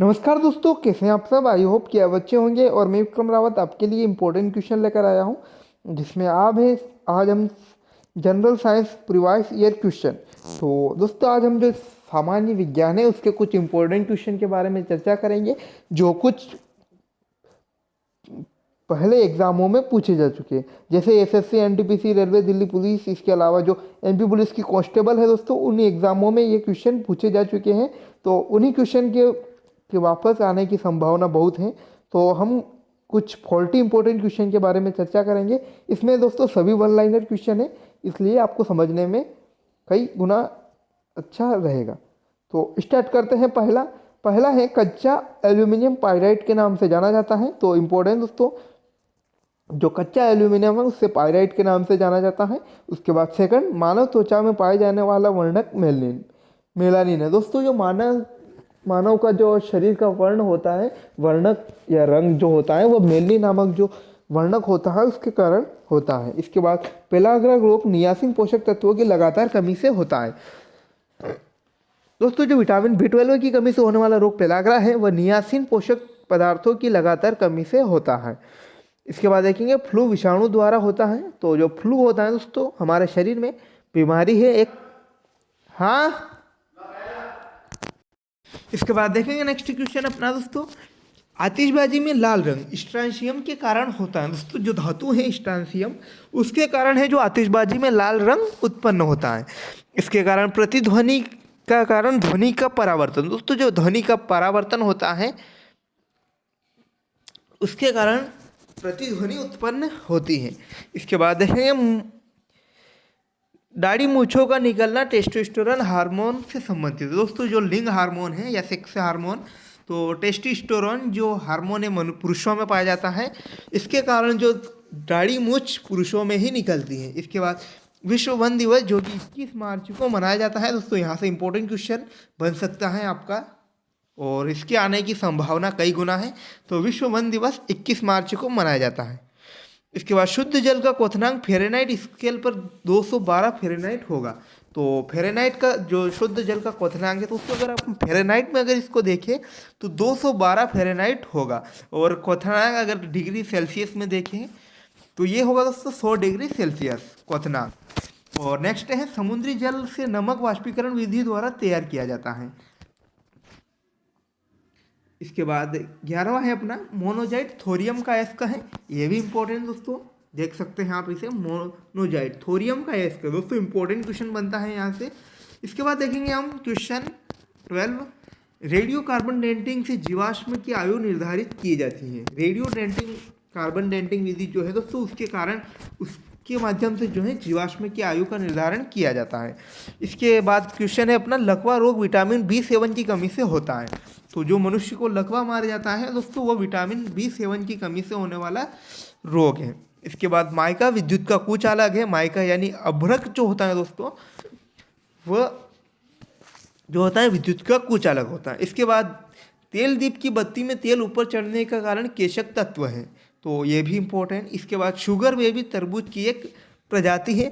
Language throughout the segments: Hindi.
नमस्कार दोस्तों, कैसे हैं आप सब। आई होप कि आप अच्छे होंगे। और मैं विक्रम रावत आपके लिए इम्पोर्टेंट क्वेश्चन लेकर आया हूं, जिसमें आज हम general science previous year question. तो दोस्तों, आज हम जो सामान्य विज्ञान है उसके कुछ इम्पोर्टेंट क्वेश्चन के बारे में चर्चा करेंगे, जो कुछ पहले एग्जामों में पूछे जा चुके हैं, जैसे SSC, NTPC, railway, Delhi police. इसके अलावा जो एमपी पुलिस की कांस्टेबल है दोस्तों, उन्हीं एग्जामों में ये क्वेश्चन पूछे जा चुके हैं। तो उन्हीं क्वेश्चन के वापस आने की संभावना बहुत है। तो हम कुछ फॉल्टी इंपॉर्टेंट क्वेश्चन के बारे में चर्चा करेंगे। इसमें दोस्तों सभी वन लाइनर क्वेश्चन है, इसलिए आपको समझने में कई गुना अच्छा रहेगा। तो स्टार्ट करते हैं। पहला है, कच्चा एल्यूमिनियम पाइराइट के नाम से जाना जाता है। तो इम्पोर्टेंट दोस्तों, जो कच्चा एल्यूमिनियम है उससे पाइराइट के नाम से जाना जाता है। उसके बाद सेकंड, मानव त्वचा में पाए जाने वाला वर्णक मेलानिन है। दोस्तों, जो मानव का जो शरीर का वर्ण होता है, वर्णक या रंग जो होता है, वो मेलनिन नामक जो वर्णक होता है उसके कारण होता है। इसके बाद पेलाग्रा रोग नियासिन पोषक तत्वों की लगातार कमी से होता है। दोस्तों, जो विटामिन B12 की कमी से होने वाला रोग पेलाग्रा है, वह नियासिन पोषक पदार्थों की लगातार कमी से होता है। इसके बाद देखेंगे, फ्लू विषाणु द्वारा होता है। तो जो फ्लू होता है दोस्तों, हमारे शरीर में बीमारी है एक। हाँ, इसके बाद देखेंगे नेक्स्ट क्वेश्चन अपना दोस्तों, आतिशबाजी में लाल रंग स्ट्रांशियम के कारण होता है। दोस्तों, जो धातु है स्ट्रांशियम, उसके कारण है जो आतिशबाजी में लाल रंग उत्पन्न होता है। इसके कारण प्रतिध्वनि का कारण ध्वनि का परावर्तन। दोस्तों, जो ध्वनि का परावर्तन होता है उसके कारण प्रतिध्वनि उत्पन्न होती है। इसके बाद देखेंगे, दाढ़ी मूंछों का निकलना टेस्टोस्टेरोन हार्मोन से संबंधित है। दोस्तों, जो लिंग हार्मोन है या सेक्स हार्मोन, तो टेस्टोस्टेरोन जो हार्मोन है पुरुषों में पाया जाता है। इसके कारण जो दाढ़ी मूंछ पुरुषों में ही निकलती है। इसके बाद विश्व वन दिवस, जो कि 21 मार्च को मनाया जाता है। दोस्तों, यहाँ से इंपॉर्टेंट क्वेश्चन बन सकता है आपका, और इसके आने की संभावना कई गुना है। तो विश्व वन दिवस 21 मार्च को मनाया जाता है। इसके बाद शुद्ध जल का क्वथनांक फ़ारेनहाइट स्केल पर 212 फ़ारेनहाइट होगा। तो फ़ारेनहाइट का जो शुद्ध जल का क्वथनांक है, तो उसको अगर आप फ़ारेनहाइट में अगर इसको देखें तो 212 फ़ारेनहाइट होगा। और क्वथनांक अगर डिग्री सेल्सियस में देखें तो ये होगा दोस्तों 100 डिग्री सेल्सियस क्वथनांक। और नेक्स्ट है, समुद्री जल से नमक वाष्पीकरण विधि द्वारा तैयार किया जाता है। इसके बाद 11वां है अपना, मोनोजाइट थोरियम का अयस्क है। ये भी इंपॉर्टेंट दोस्तों, देख सकते हैं आप इसे, मोनोजाइट थोरियम का अयस्क दोस्तों इंपॉर्टेंट क्वेश्चन बनता है यहाँ से। इसके बाद देखेंगे हम क्वेश्चन 12, रेडियो कार्बन डेटिंग से जीवाश्म की आयु निर्धारित की जाती है। रेडियो डेटिंग कार्बन डेटिंग विधि जो है दोस्तों, उसके कारण उसके माध्यम से जो है जीवाश्म की आयु का निर्धारण किया जाता है। इसके बाद क्वेश्चन है अपना, लकवा रोग विटामिन B7 की कमी से होता है। तो जो मनुष्य को लकवा मार जाता है दोस्तों, वो विटामिन B7 की कमी से होने वाला रोग है। इसके बाद माइका विद्युत का कुचालक है। माइका यानी अभ्रक जो होता है दोस्तों, वह जो होता है विद्युत का कुचालक होता है। इसके बाद तेल दीप की बत्ती में तेल ऊपर चढ़ने का कारण केशक तत्व है। तो ये भी इम्पोर्टेंट। इसके बाद शुगर बेबी तरबूज की एक प्रजाति है।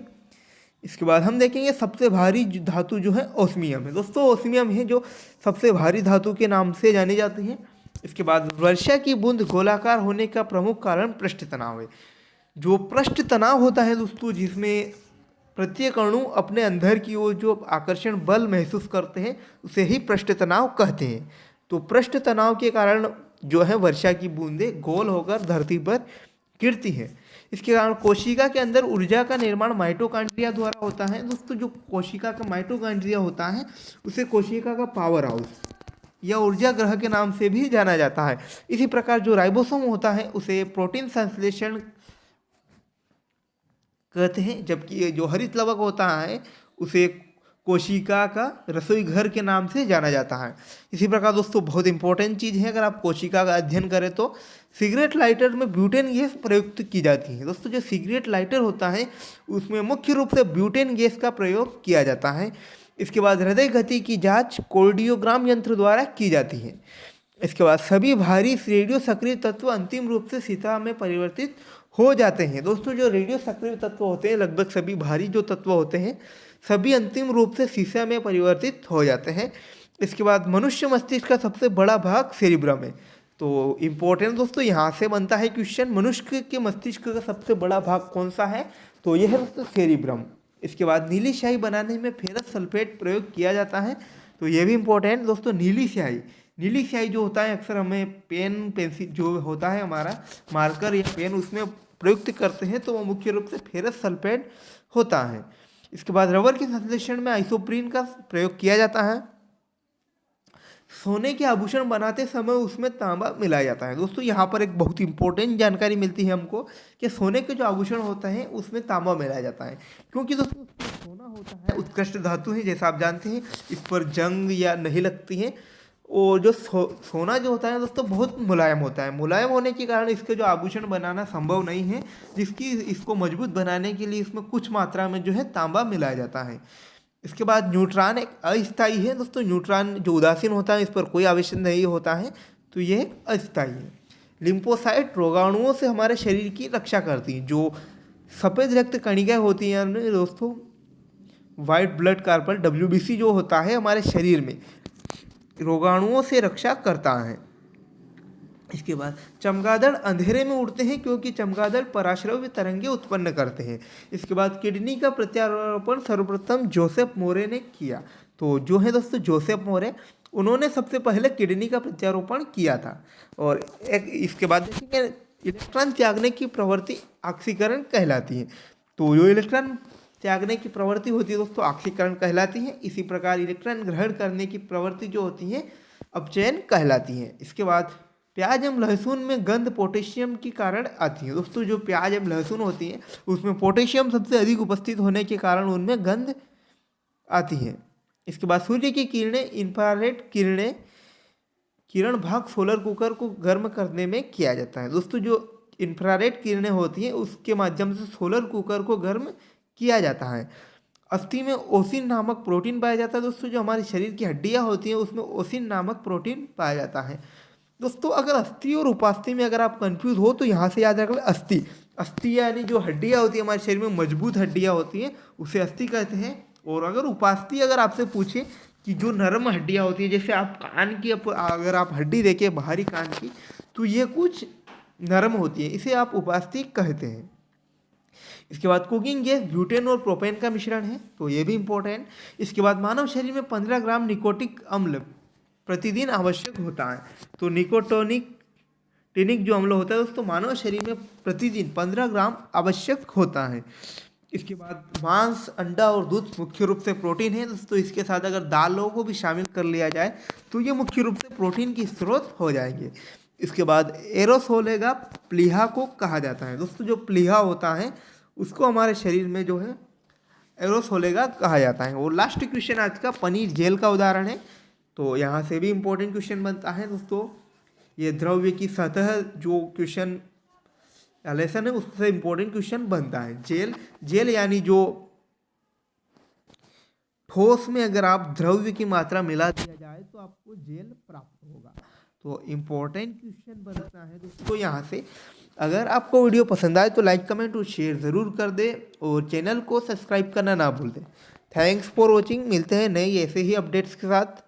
इसके बाद हम देखेंगे, सबसे भारी धातु जो है ओस्मियम है। दोस्तों, ओस्मियम है जो सबसे भारी धातु के नाम से जानी जाती है। इसके बाद वर्षा की बूंद गोलाकार होने का प्रमुख कारण पृष्ठ तनाव है। जो पृष्ठ तनाव होता है दोस्तों, जिसमें प्रत्येक अणु अपने अंदर की ओर जो आकर्षण बल महसूस करते हैं, उसे ही पृष्ठ तनाव कहते हैं। तो पृष्ठ तनाव के कारण जो है वर्षा की बूंदें गोल होकर धरती पर गिरती हैं। इसके कारण कोशिका के अंदर ऊर्जा का निर्माण माइटोकॉन्ड्रिया द्वारा होता है। दोस्तों, जो कोशिका का माइटोकॉन्ड्रिया होता है उसे कोशिका का पावर हाउस या ऊर्जा ग्रह के नाम से भी जाना जाता है। इसी प्रकार जो राइबोसोम होता है उसे प्रोटीन संश्लेषण कहते हैं, जबकि जो हरित लवक होता है उसे कोशिका का रसोई घर के नाम से जाना जाता है। इसी प्रकार दोस्तों, बहुत इंपॉर्टेंट चीज़ है, अगर आप कोशिका का अध्ययन करें तो सिगरेट लाइटर में ब्यूटेन गैस प्रयुक्त की जाती है। दोस्तों, जो सिगरेट लाइटर होता है उसमें मुख्य रूप से ब्यूटेन गैस का प्रयोग किया जाता है। इसके बाद हृदय गति की जांच कार्डियोग्राम यंत्र द्वारा की जाती है। इसके बाद सभी भारी रेडियो सक्रिय तत्व अंतिम रूप से सीता में परिवर्तित हो जाते हैं। दोस्तों, जो रेडियो सक्रिय तत्व होते हैं, लगभग सभी भारी जो तत्व होते हैं, सभी अंतिम रूप से सीसा में परिवर्तित हो जाते हैं। इसके बाद मनुष्य मस्तिष्क का सबसे बड़ा भाग सेरिब्रम है। तो इम्पोर्टेंट दोस्तों यहाँ से बनता है क्वेश्चन, मनुष्य के मस्तिष्क का सबसे बड़ा भाग कौन सा है, तो यह है दोस्तों सेरिब्रम। इसके बाद नीली स्याही बनाने में फेरस सल्फेट प्रयोग किया जाता है। तो ये भी इम्पोर्टेंट दोस्तों, नीली स्याही जो होता है अक्सर हमें पेन पेंसिल जो होता है हमारा मार्कर या पेन उसमें प्रयुक्त करते हैं, तो वो मुख्य रूप से फेरस सल्फेट होता है। इसके बाद रबर के संश्लेषण में आइसोप्रीन का प्रयोग किया जाता है। सोने के आभूषण बनाते समय उसमें तांबा मिलाया जाता है। दोस्तों यहाँ पर एक बहुत इंपॉर्टेंट जानकारी मिलती है हमको कि सोने के जो आभूषण होता है उसमें तांबा मिलाया जाता है, क्योंकि दोस्तों सोना होता है उत्कृष्ट धातु है, जैसा आप जानते हैं इस पर जंग या नहीं लगती है। और जो सोना जो होता है दोस्तों बहुत मुलायम होता है, मुलायम होने के कारण इसके जो आभूषण बनाना संभव नहीं है, जिसकी इसको मजबूत बनाने के लिए इसमें कुछ मात्रा में जो है तांबा मिलाया जाता है। इसके बाद न्यूट्रॉन एक अस्थायी है दोस्तों, न्यूट्रॉन जो उदासीन होता है इस पर कोई आवेश नहीं होता है, तो यह एक अस्थायी है। लिम्फोसाइट रोगाणुओं से हमारे शरीर की रक्षा करती हैं। जो सफ़ेद रक्त कणिकाएं होती हैं दोस्तों, वाइट ब्लड कार्पल WBC जो होता है हमारे शरीर में रोगाणुओं से रक्षा करता है। इसके बाद चमगादड़ अंधेरे में उड़ते हैं क्योंकि चमगादड़ पराश्रव्य तरंगे उत्पन्न करते हैं। इसके बाद किडनी का प्रत्यारोपण सर्वप्रथम जोसेफ मोरे ने किया। तो जो है दोस्तों जोसेफ मोरे, उन्होंने सबसे पहले किडनी का प्रत्यारोपण किया था। और एक इसके बाद देखेंगे इलेक्ट्रॉन त्यागने की प्रवृत्ति ऑक्सीकरण कहलाती है। तो जो इलेक्ट्रॉन त्यागने की प्रवृत्ति होती है दोस्तों ऑक्सीकरण कहलाती है। इसी प्रकार इलेक्ट्रॉन ग्रहण करने की प्रवृत्ति जो होती है अपचयन कहलाती है। इसके बाद प्याज एवं लहसुन में गंध पोटेशियम के कारण आती है। दोस्तों जो प्याज एवं लहसुन होती है उसमें पोटेशियम सबसे अधिक उपस्थित होने के कारण उनमें गंध आती है। इसके बाद सूर्य की किरणें इंफ्रारेड किरण भाग सोलर कुकर को गर्म करने में किया जाता है। दोस्तों जो इंफ्रारेड किरणें होती हैं उसके माध्यम से सोलर कुकर को गर्म किया जाता है। अस्थि में ओसिन नामक प्रोटीन पाया जाता है। दोस्तों जो हमारे शरीर की हड्डियाँ होती हैं उसमें ओसिन नामक प्रोटीन पाया जाता है। दोस्तों अगर अस्थि और उपास्थि में अगर आप कंफ्यूज हो तो यहाँ से याद रख लें अस्थि यानी जो हड्डियाँ होती है हमारे शरीर में मजबूत हड्डियाँ होती हैं उसे अस्थि कहते हैं। और अगर उपास्थि अगर आपसे पूछे कि जो नरम हड्डियाँ होती हैं, जैसे आप कान की अगर आप हड्डी देखें बाहरी कान की तो ये कुछ नरम होती है, इसे आप उपास्थि कहते हैं। इसके बाद कुकिंग गैस ब्यूटेन और प्रोपेन का मिश्रण है, तो ये भी इम्पोर्टेंट। इसके बाद मानव शरीर में 15 ग्राम निकोटिक अम्ल प्रतिदिन आवश्यक होता है। तो टिनिक जो अम्ल होता है दोस्तों मानव शरीर में प्रतिदिन 15 ग्राम आवश्यक होता है। इसके बाद मांस, अंडा और दूध मुख्य रूप से प्रोटीन है दोस्तों। इसके साथ अगर दालों को भी शामिल कर लिया जाए तो ये मुख्य रूप से प्रोटीन की स्रोत हो जाएंगे। इसके बाद एरोसोलेगा प्लीहा को कहा जाता है। दोस्तों जो प्लीहा होता है उसको हमारे शरीर में जो है एरोसोलेगा कहा जाता है। और लास्ट क्वेश्चन आज का पनीर जेल का उदाहरण है, तो यहाँ से भी इम्पोर्टेंट क्वेश्चन बनता है दोस्तों। ये द्रव्य की सतह जो क्वेश्चन लेसन है उससे इम्पोर्टेंट क्वेश्चन बनता है। जेल यानी जो ठोस में अगर आप द्रव्य की मात्रा मिला दिया जाए तो आपको जेल प्राप्त होगा। तो इम्पोर्टेंट क्वेश्चन बनता है दोस्तों यहाँ से। अगर आपको वीडियो पसंद आए तो लाइक कमेंट और शेयर ज़रूर कर दें और चैनल को सब्सक्राइब करना ना भूल दें। Thanks for watching. मिलते हैं नए ऐसे ही अपडेट्स के साथ।